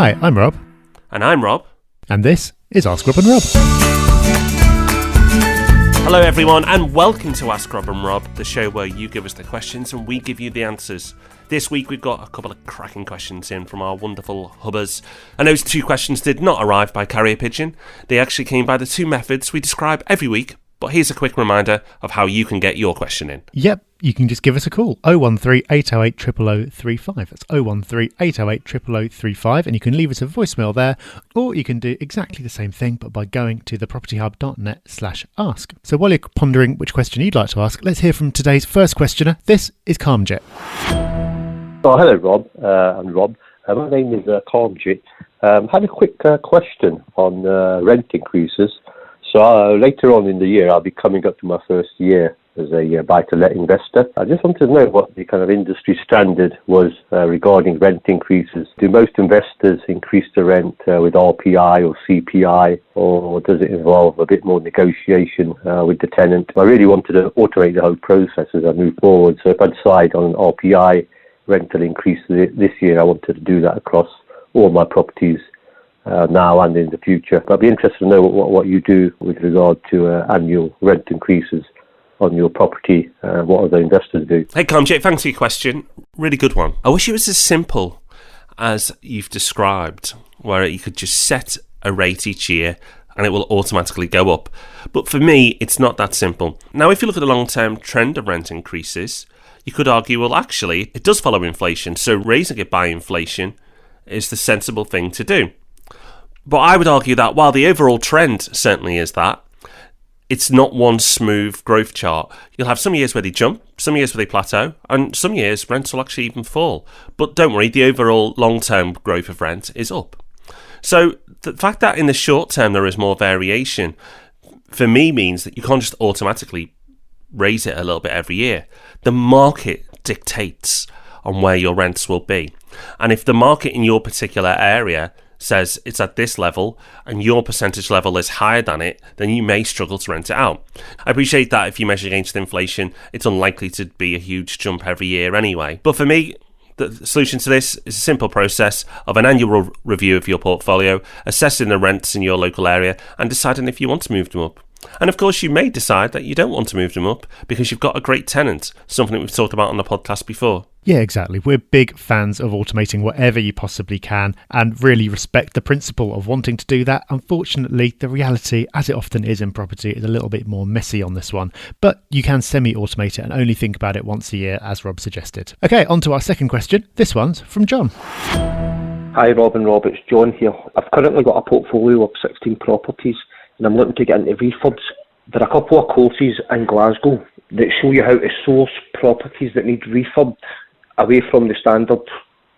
Hi, I'm Rob. And I'm Rob. And this is Ask Rob and Rob. Hello everyone and welcome to Ask Rob and Rob, the show where you give us the questions and we give you the answers. This week we've got a couple of cracking questions in from our wonderful hubbers. And those two questions did not arrive by carrier pigeon. They actually came by the two methods we describe every week. But here's a quick reminder of how you can get your question in. Yep, you can just give us a call, 013 808 00035. That's 013 808 00035, and you can leave us a voicemail there, or you can do exactly the same thing, but by going to thepropertyhub.net/ask. So while you're pondering which question you'd like to ask, let's hear from today's first questioner. This is Karmjit. Oh, hello, Rob. I'm Rob. My name is Karmjit. I had a quick question on rent increases. So later on in the year, I'll be coming up to my first year as a buy-to-let investor. I just wanted to know what the kind of industry standard was regarding rent increases. Do most investors increase the rent with RPI or CPI, or does it involve a bit more negotiation with the tenant? I really wanted to automate the whole process as I move forward. So if I decide on an RPI rental increase this year, I wanted to do that across all my properties now and in the future. But I'd be interested to know what you do with regard to annual rent increases on your property. What other investors do. Hey Karmjit, thanks for your question. Really good one. I wish it was as simple as you've described, where you could just set a rate each year and it will automatically go up. But for me, it's not that simple. Now, if you look at the long-term trend of rent increases, you could argue, well, actually, it does follow inflation, so raising it by inflation is the sensible thing to do. But I would argue that while the overall trend certainly is that, it's not one smooth growth chart. You'll have some years where they jump, some years where they plateau, and some years rents will actually even fall. But don't worry, the overall long-term growth of rent is up. So the fact that in the short term there is more variation, for me means that you can't just automatically raise it a little bit every year. The market dictates on where your rents will be. And if the market in your particular area says it's at this level and your percentage level is higher than it, then you may struggle to rent it out. I appreciate that if you measure against inflation, it's unlikely to be a huge jump every year anyway. But for me, the solution to this is a simple process of an annual review of your portfolio, assessing the rents in your local area and deciding if you want to move them up. And of course, you may decide that you don't want to move them up because you've got a great tenant, something that we've talked about on the podcast before. Yeah, exactly. We're big fans of automating whatever you possibly can and really respect the principle of wanting to do that. Unfortunately, the reality, as it often is in property, is a little bit more messy on this one. But you can semi-automate it and only think about it once a year, as Rob suggested. Okay, on to our second question. This one's from John. Hi, Rob and Rob. It's John here. I've currently got a portfolio of 16 properties and I'm looking to get into refurbs. There are a couple of courses in Glasgow that show you how to source properties that need refurbed away from the standard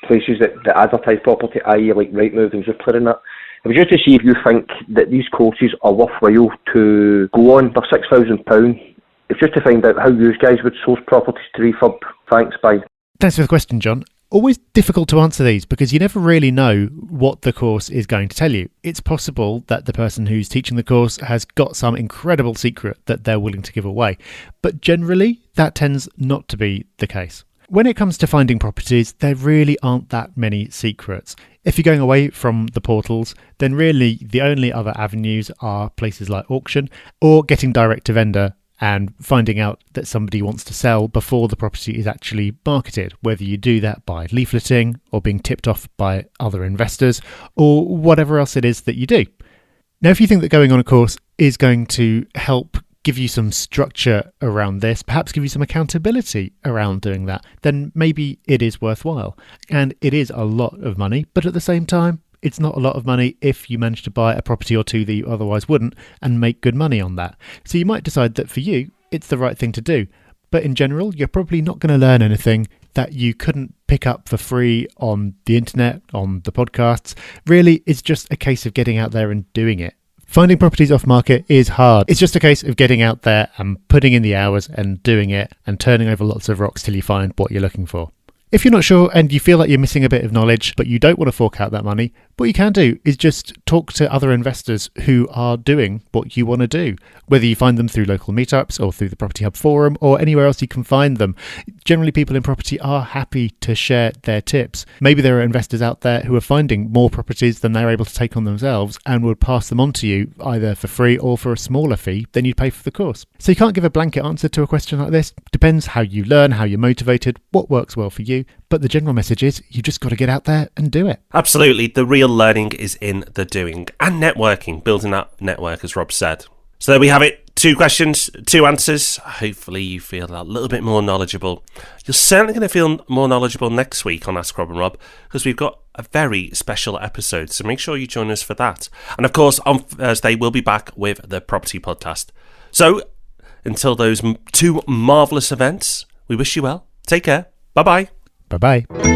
places that advertise property, i.e. like Rightmove and Zoopla and that. It was just to see if you think that these courses are worthwhile to go on. They're £6,000. It's just to find out how you guys would source properties to refurb. Thanks, bye. Thanks for the question, John. Always difficult to answer these because you never really know what the course is going to tell you. It's possible that the person who's teaching the course has got some incredible secret that they're willing to give away, but generally that tends not to be the case. When it comes to finding properties, there really aren't that many secrets. If you're going away from the portals, then really the only other avenues are places like auction or getting direct to vendor and finding out that somebody wants to sell before the property is actually marketed, whether you do that by leafleting or being tipped off by other investors or whatever else it is that you do. Now, if you think that going on a course is going to help give you some structure around this, perhaps give you some accountability around doing that, then maybe it is worthwhile. And it is a lot of money, but at the same time, it's not a lot of money if you manage to buy a property or two that you otherwise wouldn't and make good money on that. So you might decide that for you, it's the right thing to do. But in general, you're probably not going to learn anything that you couldn't pick up for free on the internet, on the podcasts. Really, it's just a case of getting out there and doing it. Finding properties off market is hard. It's just a case of getting out there and putting in the hours and doing it and turning over lots of rocks till you find what you're looking for. If you're not sure and you feel like you're missing a bit of knowledge, but you don't want to fork out that money, What you can do is just talk to other investors who are doing what you want to do, whether you find them through local meetups or through the Property Hub forum or anywhere else you can find them. Generally, people in property are happy to share their tips. Maybe there are investors out there who are finding more properties than they're able to take on themselves and would pass them on to you either for free or for a smaller fee than you'd pay for the course. So you can't give a blanket answer to a question like this. Depends how you learn, how you're motivated, what works well for you. But the general message is you just got to get out there and do it. Absolutely. The real learning is in the doing and networking, building that network, as Rob said. So there we have it. 2 questions, 2 answers. Hopefully you feel a little bit more knowledgeable. You're certainly going to feel more knowledgeable next week on Ask Rob and Rob because we've got a very special episode. So make sure you join us for that. And of course, on Thursday, we'll be back with the Property Podcast. So until those 2 marvellous events, we wish you well. Take care. Bye-bye. Bye-bye.